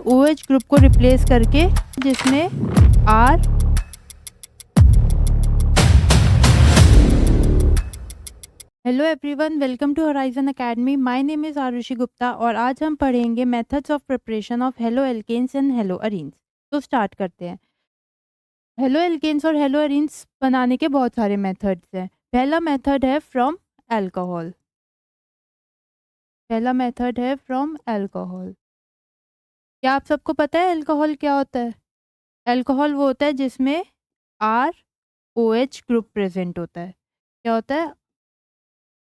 OH group को replace करके, जिसमें R hello everyone, welcome to Horizon Academy. My name is Aarushi Gupta और आज हम पढ़ेंगे methods of preparation of halo alkanes and haloarenes. तो स्टार्ट करते हैं। हेलो एल्केन्स और हेलो अरीन्स बनाने के बहुत सारे मेथड्स हैं। पहला मेथड है फ्रॉम अल्कोहल। क्या आप सबको पता है अल्कोहल क्या होता है? अल्कोहल वो होता है जिसमें ROH ग्रुप प्रेजेंट होता है। क्या होता है?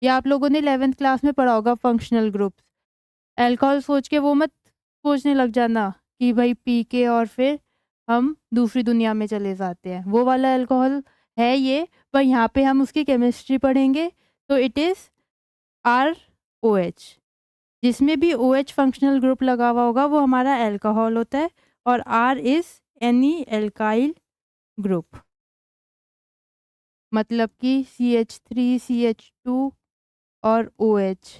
ये आप लोगों ने 11th क्लास में पढ़ा होगा, फंक्शनल ग्रुप्स। अल्कोहल सोच के वो मत सोचने लग जाना कि भाई पी के और फिर हम दूसरी दुनिया में चले जाते हैं, वो वाला अल्कोहल है ये। पर यहाँ पे हम उसकी केमिस्ट्री पढ़ेंगे। तो इट इज़ ROH। जिसमें भी OH फंक्शनल ग्रुप लगा हुआ होगा वो हमारा अल्कोहल होता है, और R is any alkyl group, मतलब कि CH3 CH2 और OH,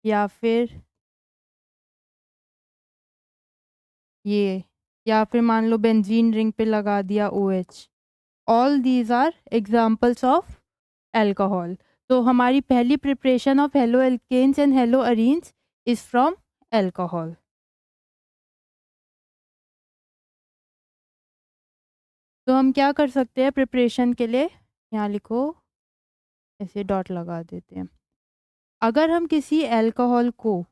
या फिर ये, या फिर मान लो बेंजीन रिंग पे लगा दिया OH। All these are examples of alcohol. तो हमारी पहली preparation of halo alkanes and haloarenes is from alcohol. तो हम क्या कर सकते हैं प्रिपरेशन के लिए? यहाँ लिखो, ऐसे डॉट लगा देते हैं। अगर हम किसी अल्कोहल को,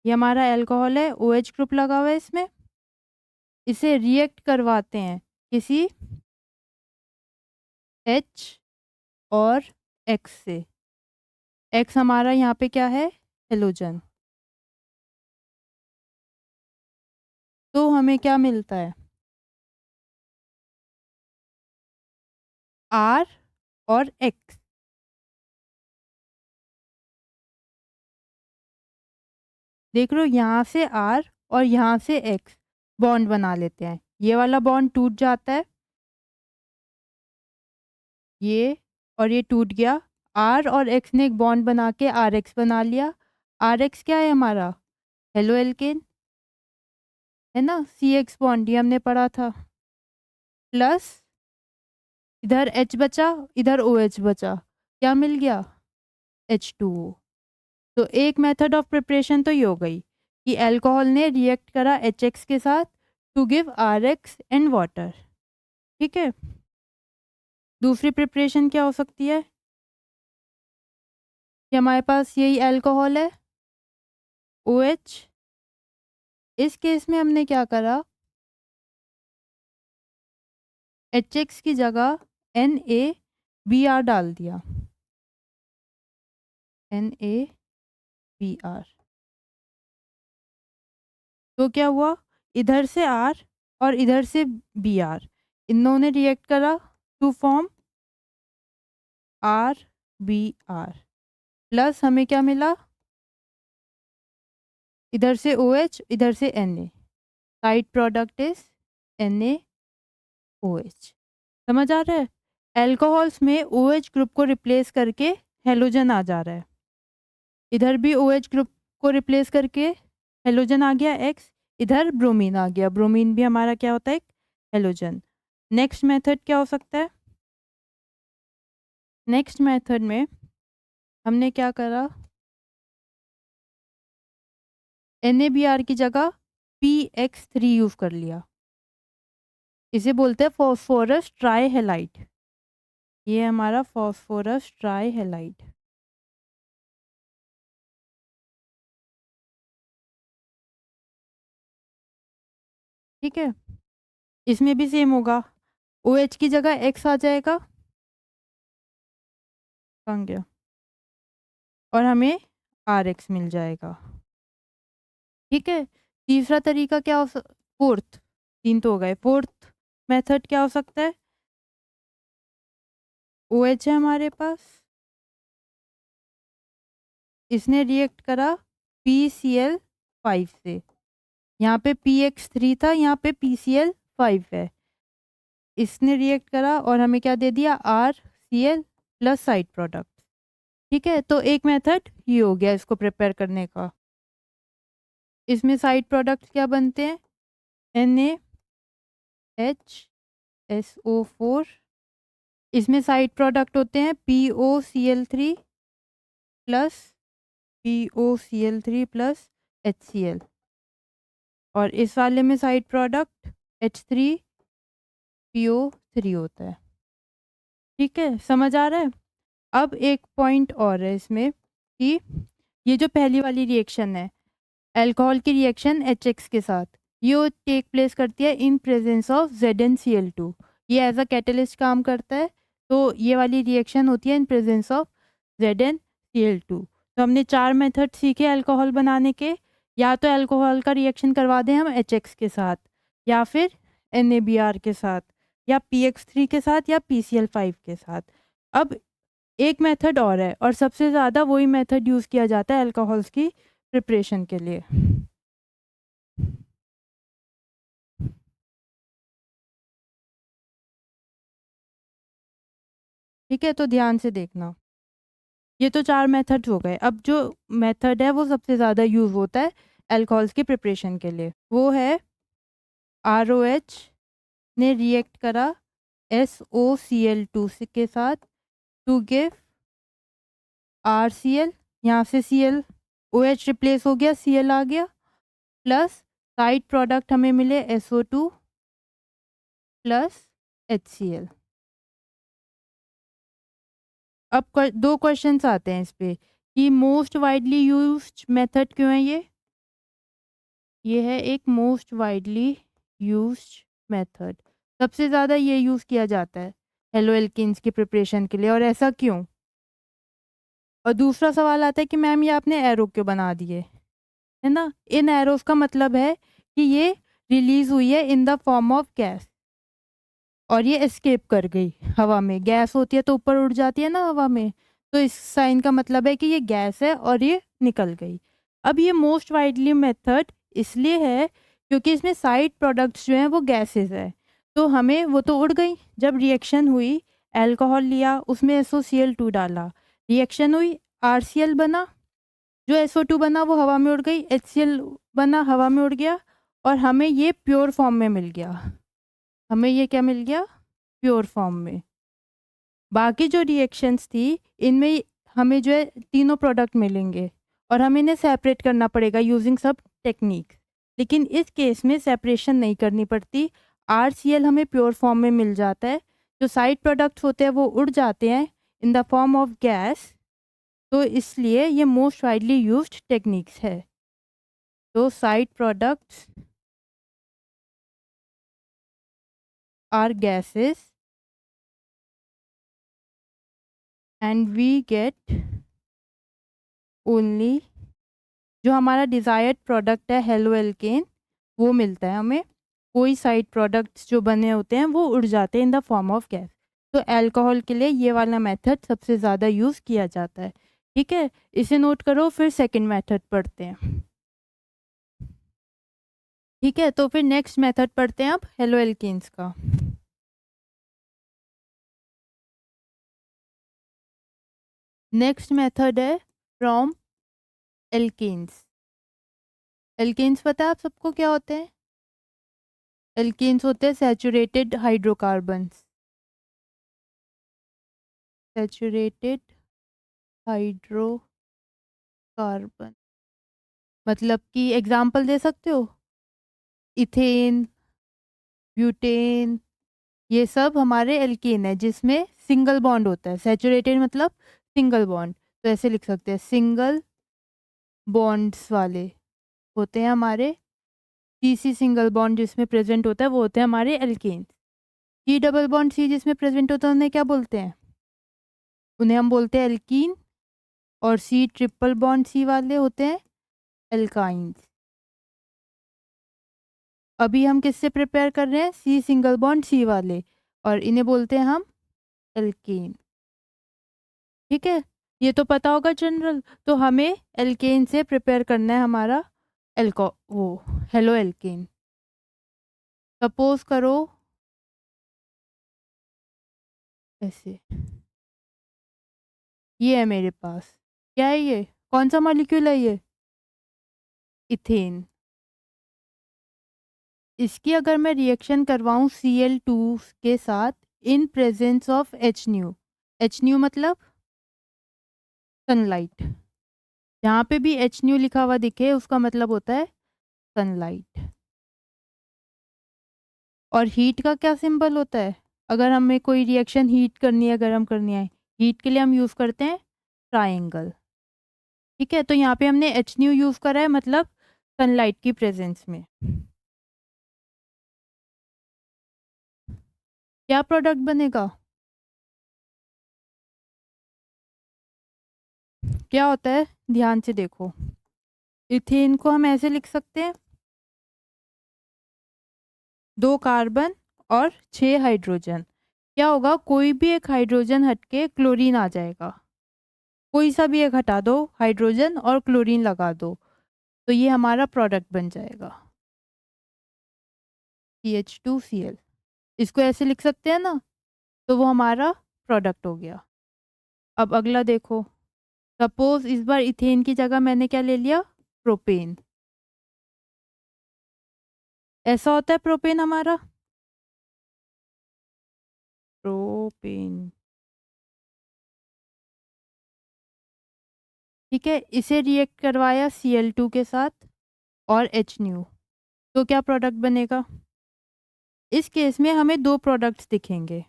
ये हमारा अल्कोहल है, OH ग्रुप लगा हुआ है इसमें, इसे रिएक्ट करवाते हैं किसी H और X से। X हमारा यहाँ पे क्या है? हेलोजन। तो हमें क्या मिलता है? R और X। देख लो, यहाँ से R और यहाँ से X बॉन्ड बना लेते हैं। ये वाला बॉन्ड टूट जाता है, ये और ये टूट गया। R और X ने एक बॉन्ड बना के RX बना लिया। RX क्या है हमारा? हेलो एल्केन है ना, CX बॉन्ड, ये हमने पढ़ा था। प्लस इधर H बचा, इधर OH बचा, क्या मिल गया? H2O। तो एक मेथड ऑफ प्रिपरेशन तो ये हो गई कि अल्कोहल ने रिएक्ट करा HX के साथ to give RX and water. ठीक है। दूसरी प्रिपरेशन क्या हो सकती है? कि हमारे पास यही अल्कोहल है, OH। इस केस में हमने क्या करा? HX की जगह NaBr डाल दिया, NaBr। तो क्या हुआ? इधर से R और इधर से Br, इन्होंने रिएक्ट करा टू फॉर्म RBr। प्लस हमें क्या मिला? इधर से OH, इधर से Na। Side product is NaOH। समझ आ रहा है? अल्कोहल्स में OH ग्रुप को रिप्लेस करके हेलोजन आ जा रहा है। इधर भी OH ग्रुप को रिप्लेस करके हेलोजन आ गया X। इधर ब्रोमीन आ गया, ब्रोमीन भी हमारा क्या होता है? एक हेलोजन। नेक्स्ट मेथड क्या हो सकता है? नेक्स्ट मेथड में हमने क्या करा? NaBr की जगह PX3 यूज कर लिया। इसे बोलते हैं फॉस्फोरस ट्राईहेलाइड। ये हमारा फॉस्फोरस ट्राईहेलाइड। ठीक है। इसमें भी सेम होगा, OH की जगह X आ जाएगा, कहाँ गया, और हमें RX मिल जाएगा। ठीक है। तीसरा तरीका क्या हो फोर्थ, तीन तो हो गए, फोर्थ मेथड क्या हो सकता है? OH है हमारे पास, इसने रिएक्ट करा PCl5 से। यहाँ पे PX3 था, यहाँ पे PCl5 है। इसने रिएक्ट करा और हमें क्या दे दिया? RCl plus side product. ठीक है। तो एक मेथड ये हो गया इसको प्रिपेयर करने का। इसमें साइड प्रोडक्ट्स क्या बनते हैं, NaHSO4। इसमें साइड प्रोडक्ट होते हैं POCl3 plus POCl3 plus HCl, और इस वाले में साइड प्रोडक्ट H3PO3 होता है। ठीक है, समझ आ रहा है। अब एक पॉइंट और है इसमें कि ये जो पहली वाली रिएक्शन है, अल्कोहल की रिएक्शन HX के साथ, ये टेक प्लेस करती है इन प्रेजेंस ऑफ ZnCl2। ये एज अ कैटलिस्ट काम करता है, तो ये वाली रिएक्शन होती है इन प्रेजेंस ऑफ ZnCl2। तो हमने 4 मेथड सीखे अल्कोहल बनाने के। या तो अल्कोहल का रिएक्शन करवा दें हम HX के साथ, या फिर NaBr के साथ, या PX3 के साथ, या PCl5 के साथ। अब एक मेथड और है, और सबसे ज़्यादा वही मेथड यूज़ किया जाता है अल्कोहल्स की प्रिपरेशन के लिए। ठीक है, तो ध्यान से देखना। ये तो 4 मेथड्स हो गए। अब जो मेथड है वो सबसे ज़्यादा यूज़ होता है अल्कोहल्स की प्रिपरेशन के लिए, वो है ROH ने रिएक्ट करा SOCl2 के साथ टू गिव RCl। यहाँ से Cl OH रिप्लेस हो गया, Cl आ गया, प्लस साइड प्रोडक्ट हमें मिले SO2 प्लस HCl। अब दो क्वेश्चंस आते हैं इस पे कि मोस्ट वाइडली यूज्ड मेथड क्यों है ये है एक मोस्ट वाइडली यूज्ड मेथड। सबसे ज़्यादा ये यूज़ किया जाता है हेलो एल्किन्स की प्रिपरेशन के लिए, और ऐसा क्यों। और दूसरा सवाल आता है कि मैम ये आपने एरो क्यों बना दिए, है ना। इन एरोस का मतलब है कि ये रिलीज हुई है इन द फॉर्म ऑफ गैस, और ये एस्केप कर गई हवा में। गैस होती है तो ऊपर उड़ जाती है ना हवा में, तो इस साइन का मतलब है कि ये गैस है और ये निकल गई। अब ये मोस्ट वाइडली मेथड इसलिए है क्योंकि इसमें साइड प्रोडक्ट्स जो हैं वो गैसेस है, तो हमें वो तो उड़ गई। जब रिएक्शन हुई, अल्कोहल लिया, उसमें SOCl2 डाला, रिएक्शन हुई, RCl बना, जो SO2 बना वो हवा में उड़ गई, HCl बना हवा में उड़ गया, और हमें ये प्योर फॉर्म में मिल गया। हमें ये क्या मिल गया, प्योर फॉर्म में। बाकी जो रिएक्शंस थी इनमें हमें जो है तीनों प्रोडक्ट मिलेंगे, और हमें इन्हें सेपरेट करना पड़ेगा यूजिंग सब टेक्निक। लेकिन इस केस में सेपरेशन नहीं करनी पड़ती, RCl हमें प्योर फॉर्म में मिल जाता है। जो साइड प्रोडक्ट्स होते हैं वो उड़ जाते हैं in the form of gas, तो इसलिए ये मोस्ट वाइडली यूज्ड टेक्निक्स है। तो side products are gases and we get only, जो हमारा डिज़ायर्ड प्रोडक्ट है हेलो एल्केन, वो मिलता है हमें। कोई साइड प्रोडक्ट्स जो बने होते हैं वो उड़ जाते हैं in the form of gas. तो अल्कोहल के लिए ये वाला मेथड सबसे ज़्यादा यूज़ किया जाता है। ठीक है, इसे नोट करो, फिर सेकंड मेथड पढ़ते हैं। ठीक है, तो फिर नेक्स्ट मेथड पढ़ते हैं अब हेलो एल्केन्स का। नेक्स्ट मेथड है फ्रॉम एल्केन्स। एल्केन्स पता है आप सबको क्या होते हैं। एल्केन्स होते हैं सैचुरेटेड हाइड्रोकार्बन्स। सैचुरेटेड हाइड्रोकार्बन मतलब कि एग्जाम्पल दे सकते हो, इथेन, ब्यूटेन, ये सब हमारे एल्केन है जिसमें सिंगल बॉन्ड होता है। सैचुरेटेड मतलब सिंगल बॉन्ड, तो ऐसे लिख सकते हैं सिंगल बॉन्ड्स वाले होते हैं हमारे। सी सिंगल बॉन्ड जिसमें प्रेजेंट होता है वो होते हैं हमारे alkane. C double bond C जिसमें प्रेजेंट होता है उन्हें क्या बोलते हैं, उन्हें हम बोलते हैं एल्कीन। और सी ट्रिपल बॉन्ड सी वाले होते हैं एल्काइंस। अभी हम किससे प्रिपेयर कर रहे हैं, सी सिंगल बॉन्ड सी वाले, और इन्हें बोलते हैं हम एल्केन। ठीक है, ये तो पता होगा जनरल। तो हमें एल्केन से प्रिपेयर करना है हमारा एल्को वो हेलो एल्केन। सपोज करो ऐसे, ये है मेरे पास, क्या है ये, कौन सा मॉलिक्यूल है ये, इथेन। इसकी अगर मैं रिएक्शन करवाऊँ Cl2 के साथ in presence of HNu, HNu मतलब सनलाइट, जहाँ पे भी HNu लिखा हुआ दिखे उसका मतलब होता है सनलाइट। और हीट का क्या सिंबल होता है? अगर हमें कोई रिएक्शन हीट करनी है, गर्म करनी है, हीट के लिए हम यूज़ करते हैं ट्रायंगल। ठीक है, तो यहाँ पे हमने HNu यूज़ करा है, मतलब सनलाइट की प्रेजेंस में। क्या प्रोडक्ट बनेगा? क्या होता है, ध्यान से देखो। इथेन को हम ऐसे लिख सकते हैं, 2 कार्बन और 6 हाइड्रोजन। क्या होगा, कोई भी एक हाइड्रोजन हटके क्लोरीन आ जाएगा। कोई सा भी एक हटा दो हाइड्रोजन और क्लोरीन लगा दो, तो ये हमारा प्रोडक्ट बन जाएगा CH2Cl। इसको ऐसे लिख सकते हैं ना, तो वो हमारा प्रोडक्ट हो गया। अब अगला देखो, सपोज इस बार इथेन की जगह मैंने क्या ले लिया, प्रोपेन। ऐसा होता है प्रोपेन हमारा, प्रोपेन। ठीक है, इसे रिएक्ट करवाया Cl2 के साथ और HNu, तो क्या प्रोडक्ट बनेगा? इस केस में हमें 2 प्रोडक्ट्स दिखेंगे।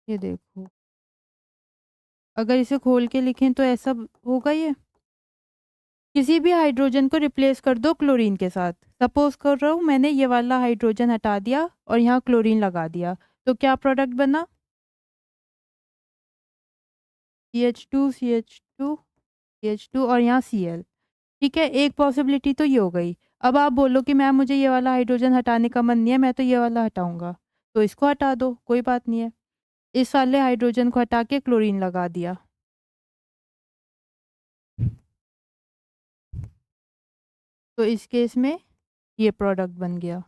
ये देखो, अगर इसे खोल के लिखें तो ऐसा होगा। ये किसी भी हाइड्रोजन को रिप्लेस कर दो क्लोरीन के साथ। सपोज कर रहा हूँ मैंने ये वाला हाइड्रोजन हटा दिया और यहाँ क्लोरीन लगा दिया, तो क्या प्रोडक्ट बना? CH2 CH2 CH2 और यहाँ Cl। ठीक है, एक पॉसिबिलिटी तो ये हो गई। अब आप बोलो कि मैम मुझे ये वाला हाइड्रोजन हटाने का मन नहीं है, मैं तो ये वाला हटाऊंगा, तो इसको हटा दो, कोई बात नहीं है। इस वाले हाइड्रोजन को हटा के क्लोरीन लगा दिया, तो इस केस में ये प्रोडक्ट बन गया।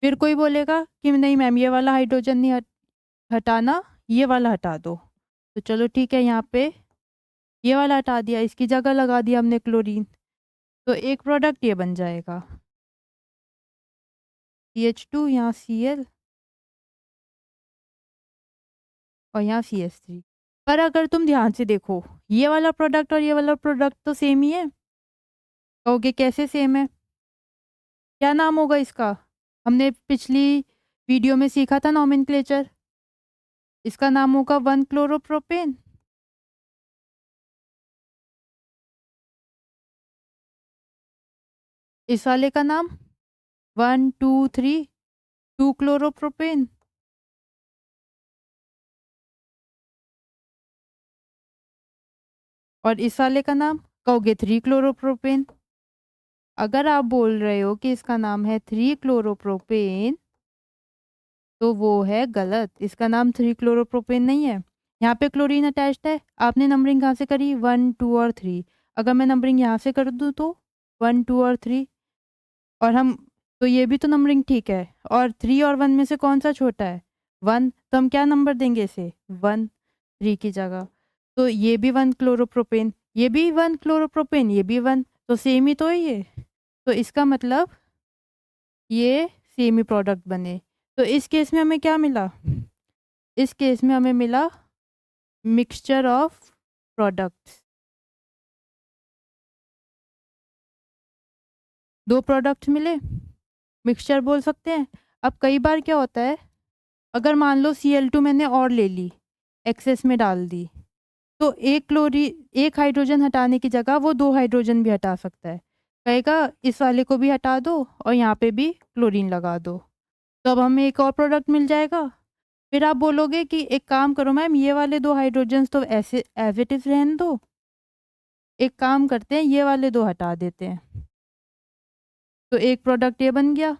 फिर कोई बोलेगा कि नहीं मैम ये वाला हाइड्रोजन नहीं हटाना, ये वाला हटा दो, तो चलो ठीक है, यहाँ पे ये वाला हटा दिया, इसकी जगह लगा दिया हमने क्लोरीन, तो एक प्रोडक्ट ये बन जाएगा CH2, यहाँ Cl और यहाँ CH3। पर अगर तुम ध्यान से देखो, ये वाला प्रोडक्ट और ये वाला प्रोडक्ट तो सेम ही है। कहोगे कैसे सेम है? क्या नाम होगा इसका? हमने पिछली वीडियो में सीखा था नॉमेनक्लेचर। इसका नाम होगा 1 क्लोरोप्रोपेन। इस वाले का नाम 1 2 3 2 क्लोरोप्रोपेन। और इस वाले का नाम कहोगे 3 क्लोरोप्रोपेन। अगर आप बोल रहे हो कि इसका नाम है 3 क्लोरोप्रोपेन, तो वो है गलत। इसका नाम 3 क्लोरोप्रोपेन नहीं है। यहाँ पे क्लोरीन अटैच्ड है, आपने नंबरिंग कहाँ से करी, 1 2 और 3। अगर मैं नंबरिंग यहाँ से कर दूँ तो 1 2 और 3, और हम, तो ये भी तो नंबरिंग ठीक है। और 3 और 1 में से कौन सा छोटा है, 1, तो हम क्या नंबर देंगे इसे, 1 3 की जगह। तो ये भी 1 क्लोरोप्रोपेन, ये भी 1 क्लोरोप्रोपेन, ये भी 1, तो सेम ही तो है ये। तो इसका मतलब ये सेम ही प्रोडक्ट बने। तो इस केस में हमें क्या मिला? इस केस में हमें मिला मिक्सचर ऑफ प्रोडक्ट्स। 2 प्रोडक्ट्स मिले, मिक्सचर बोल सकते हैं। अब कई बार क्या होता है, अगर मान लो Cl2 मैंने और ले ली, एक्सेस में डाल दी, तो एक हाइड्रोजन हटाने की जगह वो 2 हाइड्रोजन भी हटा सकता है। कहेगा इस वाले को भी हटा दो और यहाँ पे भी क्लोरीन लगा दो, तो अब हमें एक और प्रोडक्ट मिल जाएगा। फिर आप बोलोगे कि एक काम करो मैम, ये वाले 2 हाइड्रोजन्स तो ऐसे एज इट इज रहने दो, एक काम करते हैं ये वाले 2 हटा देते हैं, तो एक प्रोडक्ट ये बन गया।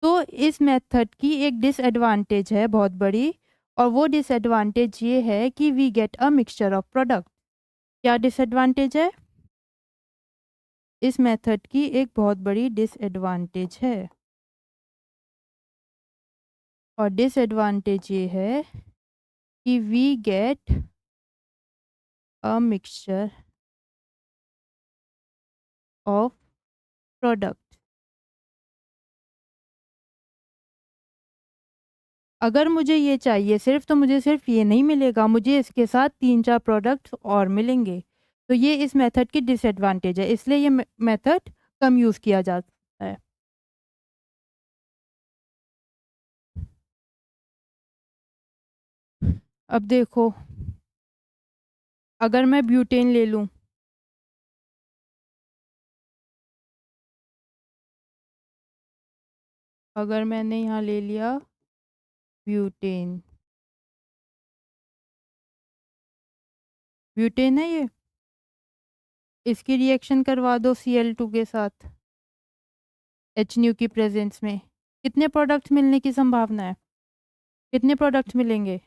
तो इस मेथड की एक डिसएडवांटेज है बहुत बड़ी, और वो डिसएडवांटेज ये है कि we get a mixture of product. क्या डिसएडवांटेज है? इस मेथड की एक बहुत बड़ी डिसएडवांटेज है, और डिसएडवांटेज ये है कि we get a mixture of product. अगर मुझे ये चाहिए सिर्फ, तो मुझे सिर्फ ये नहीं मिलेगा, मुझे इसके साथ 3-4 प्रोडक्ट्स और मिलेंगे। तो ये इस मेथड की डिसएडवांटेज है, इसलिए ये मेथड कम यूज़ किया जाता है। अब देखो, अगर मैं ब्यूटेन ले लूँ, अगर मैंने यहाँ ले लिया ब्यूटेन, ब्यूटेन है ये, इसकी रिएक्शन करवा दो Cl2 के साथ HNu की प्रेजेंस में, कितने प्रोडक्ट मिलने की संभावना है? कितने प्रोडक्ट मिलेंगे?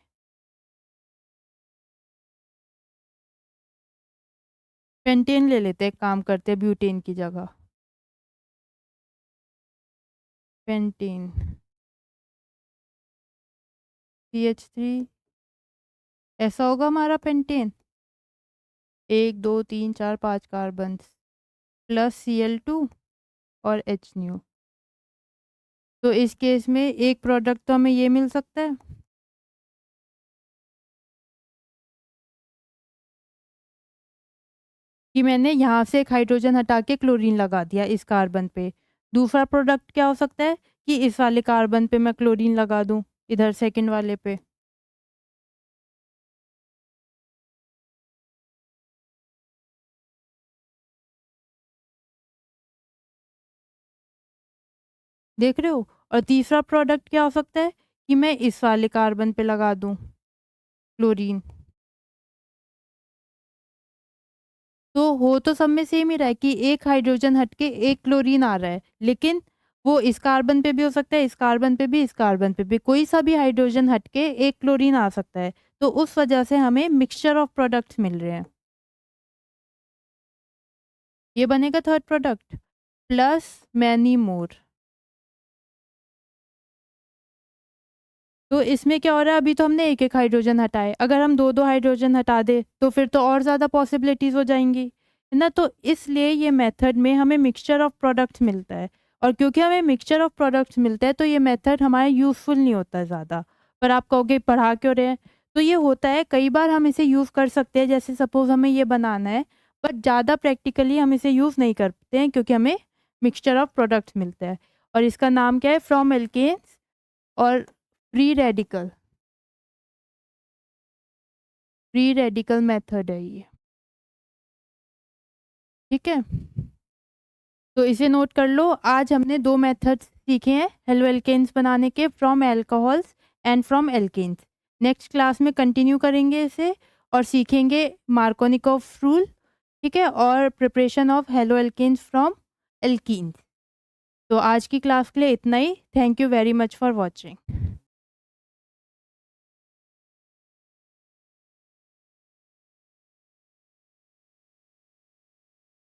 पेंटेन ले लेते हैं, काम करते हैं ब्यूटेन की जगह। पेंटेन CH3, ऐसा होगा हमारा पेंटेन, 1 2 3 4 5 कार्बन प्लस Cl2 और HNu। तो इस केस में एक प्रोडक्ट तो हमें ये मिल सकता है, कि मैंने यहाँ से एक हाइड्रोजन हटा के क्लोरीन लगा दिया इस कार्बन पे। दूसरा प्रोडक्ट क्या हो सकता है, कि इस वाले कार्बन पे मैं क्लोरीन लगा दूं, इधर सेकंड वाले पे। देख रहे हो? और तीसरा प्रोडक्ट क्या हो सकता है, कि मैं इस वाले कार्बन पे लगा दूं क्लोरीन। तो हो तो सब में सेम ही रहा है, कि एक हाइड्रोजन हटके एक क्लोरीन आ रहा है, लेकिन वो इस कार्बन पे भी हो सकता है, इस कार्बन पे भी, इस कार्बन पे भी, कोई सा भी हाइड्रोजन हटके एक क्लोरीन आ सकता है। तो उस वजह से हमें मिक्सचर ऑफ प्रोडक्ट्स मिल रहे हैं। ये बनेगा third product, plus many more. तो इसमें क्या हो रहा है, अभी तो हमने एक एक हाइड्रोजन हटाए, अगर हम दो दो हाइड्रोजन हटा दे तो फिर तो और ज़्यादा पॉसिबिलिटीज़ हो जाएंगी, है ना। तो इसलिए ये मेथड में हमें मिक्सचर ऑफ प्रोडक्ट्स मिलता है, और क्योंकि हमें मिक्सचर ऑफ प्रोडक्ट्स मिलता है तो ये मेथड हमारा यूज़फुल नहीं होता है ज़्यादा। पर आप कहोगे पढ़ा क्यों रहे हैं, तो ये होता है कई बार हम इसे यूज़ कर सकते हैं, जैसे सपोज़ हमें ये बनाना है, बट ज़्यादा प्रैक्टिकली हम इसे यूज़ नहीं करते हैं, क्योंकि हमें मिक्सचर ऑफ प्रोडक्ट्स मिलता है। और इसका नाम क्या है, फ्रॉम एल्केन्स और फ्री रेडिकल मेथड है ये, ठीक है। तो इसे नोट कर लो, आज हमने दो मेथड्स सीखे हैं हेलो एल्केन्स बनाने के, from alcohols and from alkanes. Next class में कंटिन्यू करेंगे इसे और सीखेंगे मार्कोनिकॉफ रूल, ठीक है, और preparation of hello alkanes from alkenes. तो आज की क्लास के लिए इतना ही। Thank you very much for watching.